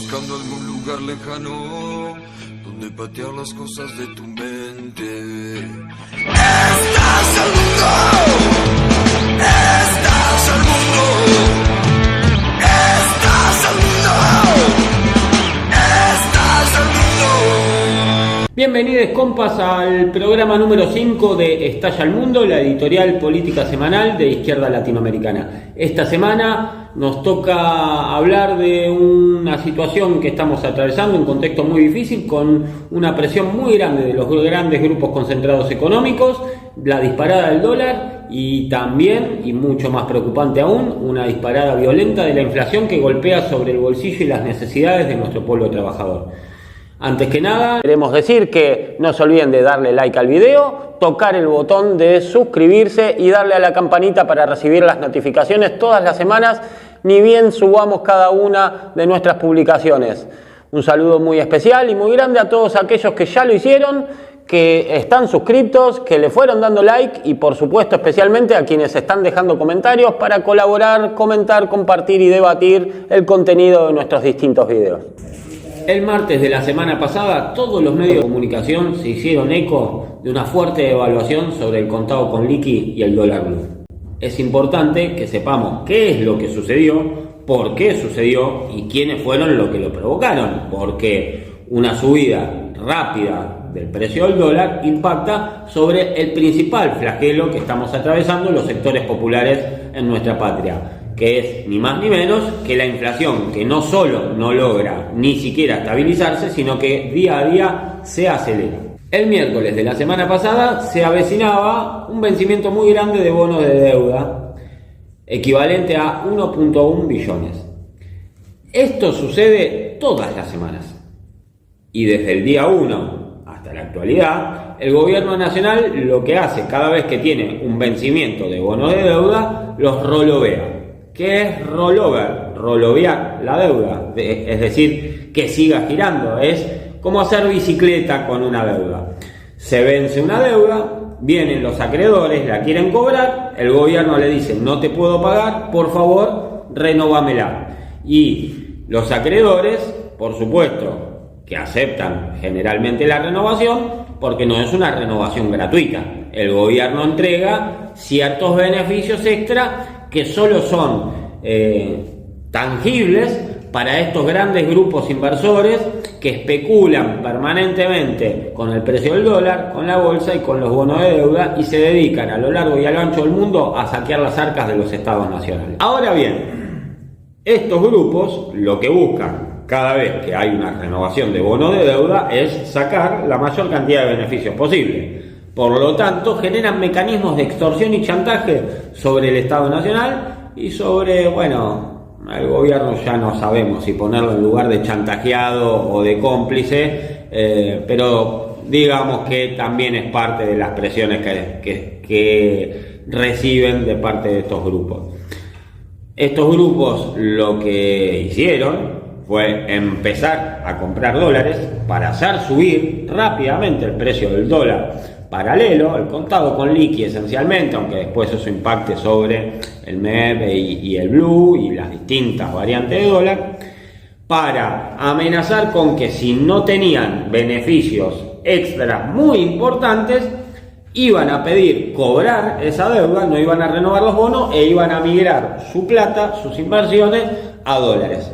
buscando algún lugar lejano donde patear las cosas de tu mente. Estás al mundo, estás al mundo, estás al mundo, estás al mundo. Bienvenidos, compas, al programa número 5 de Estalla al Mundo, la editorial política semanal de Izquierda Latinoamericana. Esta semana nos toca hablar de una situación que estamos atravesando, un contexto muy difícil, con una presión muy grande de los grandes grupos concentrados económicos, la disparada del dólar y también, y mucho más preocupante aún, una disparada violenta de la inflación que golpea sobre el bolsillo y las necesidades de nuestro pueblo trabajador. Antes que nada, queremos decir que no se olviden de darle like al video, tocar el botón de suscribirse y darle a la campanita para recibir las notificaciones todas las semanas, ni bien subamos cada una de nuestras publicaciones. Un saludo muy especial y muy grande a todos aquellos que ya lo hicieron, que están suscriptos, que le fueron dando like y por supuesto especialmente a quienes están dejando comentarios para colaborar, comentar, compartir y debatir el contenido de nuestros distintos videos. El martes de la semana pasada, todos los medios de comunicación se hicieron eco de una fuerte evaluación sobre el contado con liqui y el dólar blue. Es importante que sepamos qué es lo que sucedió, por qué sucedió y quiénes fueron los que lo provocaron, porque una subida rápida del precio del dólar impacta sobre el principal flagelo que estamos atravesando los sectores populares en nuestra patria, que es ni más ni menos que la inflación, que no solo no logra ni siquiera estabilizarse, sino que día a día se acelera. El miércoles de la semana pasada se avecinaba un vencimiento muy grande de bonos de deuda, equivalente a 1.1 billones. Esto sucede todas las semanas. Y desde el día 1 hasta la actualidad, el gobierno nacional lo que hace cada vez que tiene un vencimiento de bonos de deuda, los rollovea. ¿Qué es rollover? Rollovear la deuda, es decir, que siga girando. Es como hacer bicicleta con una deuda. Se vence una deuda, vienen los acreedores, la quieren cobrar, el gobierno le dice no te puedo pagar, por favor renovamela. Y los acreedores, por supuesto, que aceptan generalmente la renovación, porque no es una renovación gratuita. El gobierno entrega ciertos beneficios extra que solo son tangibles para estos grandes grupos inversores que especulan permanentemente con el precio del dólar, con la bolsa y con los bonos de deuda y se dedican a lo largo y a lo ancho del mundo a saquear las arcas de los estados nacionales. Ahora bien, estos grupos lo que buscan cada vez que hay una renovación de bonos de deuda es sacar la mayor cantidad de beneficios posible. Por lo tanto, generan mecanismos de extorsión y chantaje sobre el Estado Nacional y sobre, el gobierno ya no sabemos si ponerlo en lugar de chantajeado o de cómplice, pero digamos que también es parte de las presiones que reciben de parte de estos grupos. Estos grupos lo que hicieron fue empezar a comprar dólares para hacer subir rápidamente el precio del dólar paralelo, el contado con liqui esencialmente, aunque después eso impacte sobre el MEP y el Blue y las distintas variantes de dólar, para amenazar con que si no tenían beneficios extras muy importantes, iban a pedir cobrar esa deuda, no iban a renovar los bonos e iban a migrar su plata, sus inversiones, a dólares.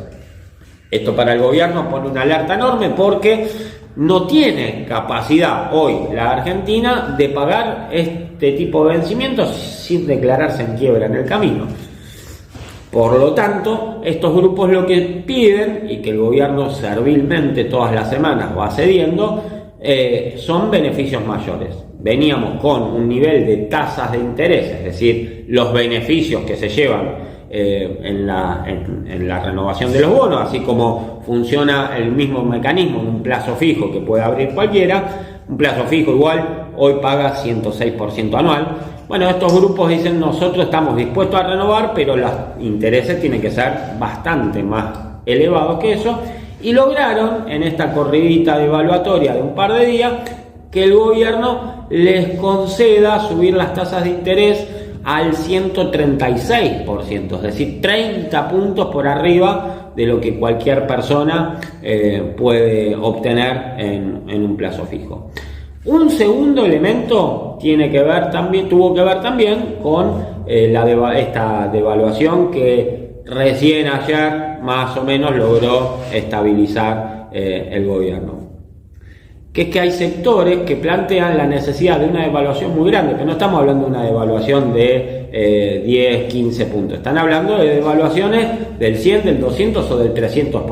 Esto para el gobierno pone una alerta enorme porque no tiene capacidad hoy la Argentina de pagar este tipo de vencimientos sin declararse en quiebra en el camino. Por lo tanto, estos grupos lo que piden, y que el gobierno servilmente todas las semanas va cediendo, son beneficios mayores. Veníamos con un nivel de tasas de interés, es decir, los beneficios que se llevan en la renovación de los bonos, así como funciona el mismo mecanismo en un plazo fijo que puede abrir cualquiera. Un plazo fijo igual hoy paga 106% anual. Bueno, estos grupos dicen nosotros estamos dispuestos a renovar, pero los intereses tienen que ser bastante más elevados que eso, y lograron en esta corridita devaluatoria de un par de días que el gobierno les conceda subir las tasas de interés al 136%, es decir, 30 puntos por arriba de lo que cualquier persona puede obtener en un plazo fijo. Un segundo elemento tuvo que ver también con esta devaluación que recién ayer más o menos logró estabilizar el gobierno. Que es que hay sectores que plantean la necesidad de una devaluación muy grande, que no estamos hablando de una devaluación de 10, 15 puntos, están hablando de devaluaciones del 100, del 200 o del 300%.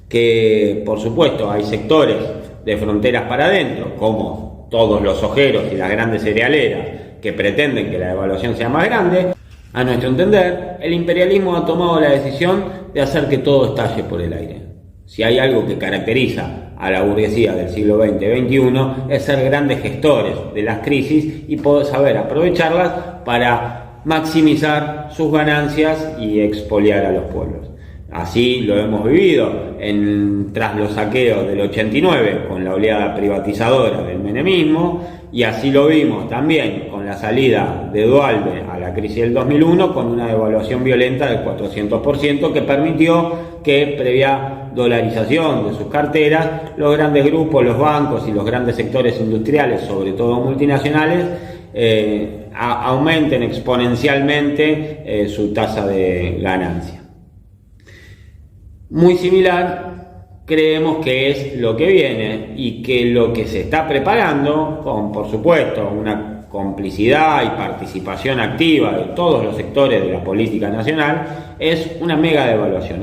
Que por supuesto hay sectores de fronteras para adentro, como todos los ojeros y las grandes cerealeras, que pretenden que la devaluación sea más grande. A nuestro entender, el imperialismo ha tomado la decisión de hacer que todo estalle por el aire. Si hay algo que caracteriza a la burguesía del siglo XX-XXI es ser grandes gestores de las crisis y poder saber aprovecharlas para maximizar sus ganancias y expoliar a los pueblos. Así lo hemos vivido tras los saqueos del 89 con la oleada privatizadora del menemismo, y así lo vimos también con la salida de Duhalde a la crisis del 2001 con una devaluación violenta del 400% que permitió que, previa dolarización de sus carteras, los grandes grupos, los bancos y los grandes sectores industriales, sobre todo multinacionales, aumenten exponencialmente su tasa de ganancia. Muy similar creemos que es lo que viene, y que lo que se está preparando, con por supuesto una complicidad y participación activa de todos los sectores de la política nacional, es una mega devaluación.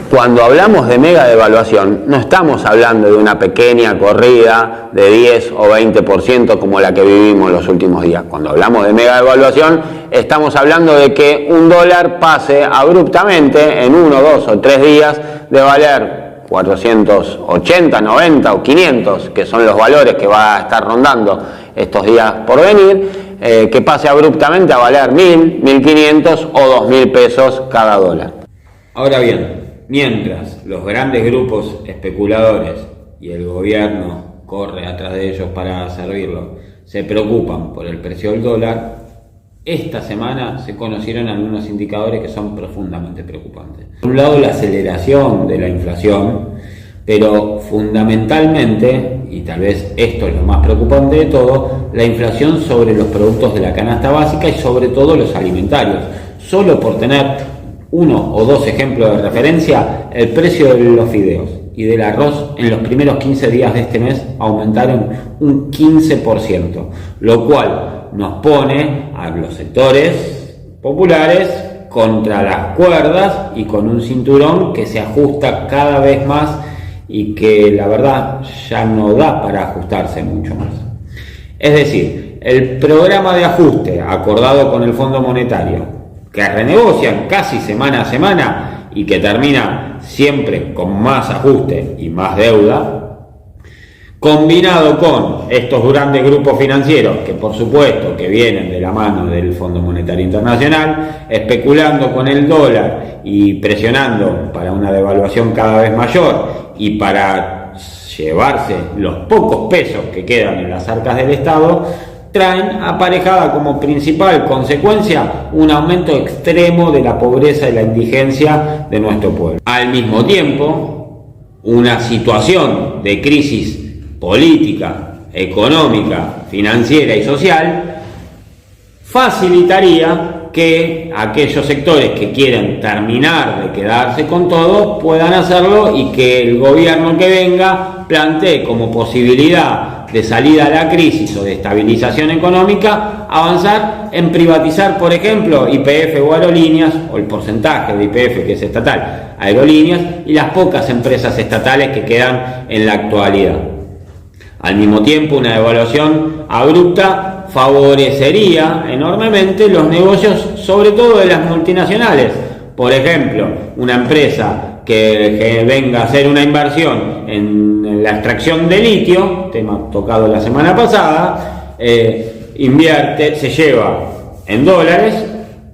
Cuando hablamos de mega devaluación, no estamos hablando de una pequeña corrida de 10 o 20% como la que vivimos los últimos días. Cuando hablamos de mega devaluación, estamos hablando de que un dólar pase abruptamente en 1, 2 o 3 días de valer 480, 90 o 500, que son los valores que va a estar rondando estos días por venir, que pase abruptamente a valer 1.000, 1.500 o 2.000 pesos cada dólar. Ahora bien, mientras los grandes grupos especuladores y el gobierno corre atrás de ellos para servirlo, se preocupan por el precio del dólar, esta semana se conocieron algunos indicadores que son profundamente preocupantes. Por un lado, la aceleración de la inflación, pero fundamentalmente, y tal vez esto es lo más preocupante de todo, la inflación sobre los productos de la canasta básica y sobre todo los alimentarios. Solo por tener uno o dos ejemplos de referencia, el precio de los fideos y del arroz en los primeros 15 días de este mes aumentaron un 15%, lo cual nos pone a los sectores populares contra las cuerdas y con un cinturón que se ajusta cada vez más y que la verdad ya no da para ajustarse mucho más. Es decir, el programa de ajuste acordado con el Fondo Monetario, que renegocian casi semana a semana y que termina siempre con más ajuste y más deuda, combinado con estos grandes grupos financieros que por supuesto que vienen de la mano del Fondo Monetario Internacional, especulando con el dólar y presionando para una devaluación cada vez mayor y para llevarse los pocos pesos que quedan en las arcas del Estado, traen aparejada como principal consecuencia un aumento extremo de la pobreza y la indigencia de nuestro pueblo. Al mismo tiempo, una situación de crisis política, económica, financiera y social facilitaría que aquellos sectores que quieren terminar de quedarse con todo puedan hacerlo, y que el gobierno que venga plantee como posibilidad de salida a la crisis o de estabilización económica avanzar en privatizar, por ejemplo, YPF o aerolíneas, o el porcentaje de YPF que es estatal, aerolíneas, y las pocas empresas estatales que quedan en la actualidad. Al mismo tiempo, una devaluación abrupta favorecería enormemente los negocios, sobre todo de las multinacionales. Por ejemplo, una empresa que venga a hacer una inversión en la extracción de litio, tema tocado la semana pasada, invierte, se lleva en dólares,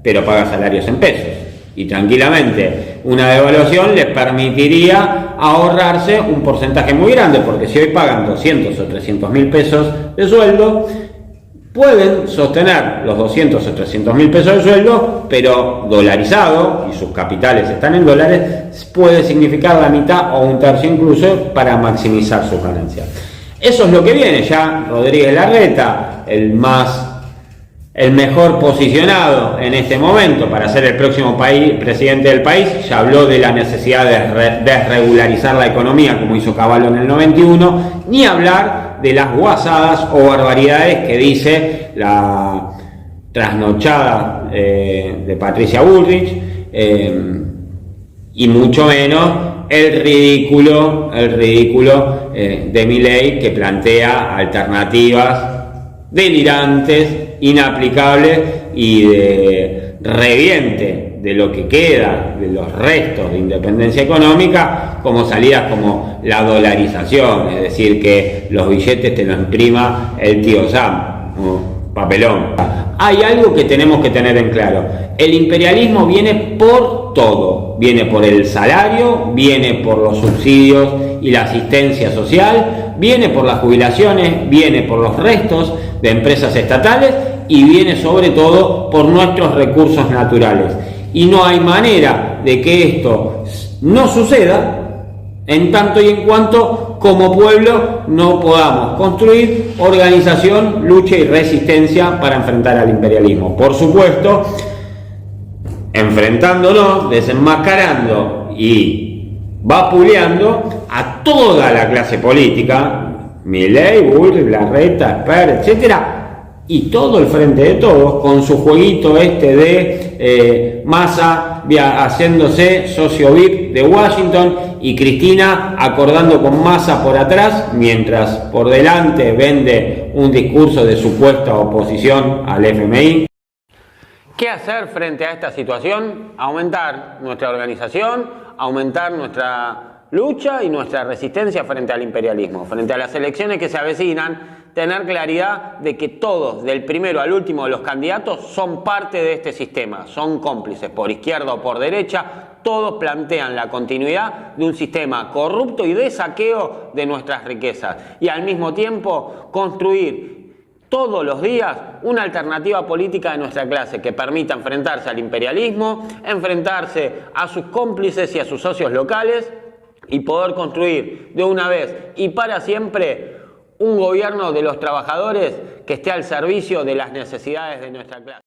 pero paga salarios en pesos. Y tranquilamente una devaluación les permitiría ahorrarse un porcentaje muy grande, porque si hoy pagan 200 o 300 mil pesos de sueldo, pueden sostener los 200 o 300 mil pesos de sueldo, pero dolarizado, y sus capitales están en dólares, puede significar la mitad o un tercio incluso para maximizar sus ganancias. Eso es lo que viene. Ya Rodríguez Larreta, el mejor posicionado en este momento para ser el próximo presidente del país, ya habló de la necesidad de desregularizar la economía, como hizo Caballo en el 91, ni hablar de las guasadas o barbaridades que dice la trasnochada de Patricia Bullrich, y mucho menos el ridículo de Milei, que plantea alternativas delirantes, inaplicables y de reviente de lo que queda de los restos de independencia económica, como salidas como la dolarización, es decir, que los billetes te los imprima el tío Sam, papelón. Hay algo que tenemos que tener en claro: el imperialismo viene por todo, viene por el salario, viene por los subsidios y la asistencia social, viene por las jubilaciones, viene por los restos de empresas estatales y viene sobre todo por nuestros recursos naturales. Y no hay manera de que esto no suceda en tanto y en cuanto como pueblo no podamos construir organización, lucha y resistencia para enfrentar al imperialismo. Por supuesto, enfrentándonos, desenmascarando y vapuleando a toda la clase política, Milei, Bullrich, Larreta, Esper, etcétera, y todo el frente de todos, con su jueguito de Massa haciéndose socio VIP de Washington y Cristina acordando con Massa por atrás, mientras por delante vende un discurso de supuesta oposición al FMI. ¿Qué hacer frente a esta situación? Aumentar nuestra organización, aumentar nuestra lucha y nuestra resistencia frente al imperialismo, frente a las elecciones que se avecinan. Tener claridad de que todos, del primero al último de los candidatos, son parte de este sistema, son cómplices, por izquierda o por derecha, todos plantean la continuidad de un sistema corrupto y de saqueo de nuestras riquezas, y al mismo tiempo construir todos los días una alternativa política de nuestra clase que permita enfrentarse al imperialismo, enfrentarse a sus cómplices y a sus socios locales, y poder construir de una vez y para siempre un gobierno de los trabajadores que esté al servicio de las necesidades de nuestra clase.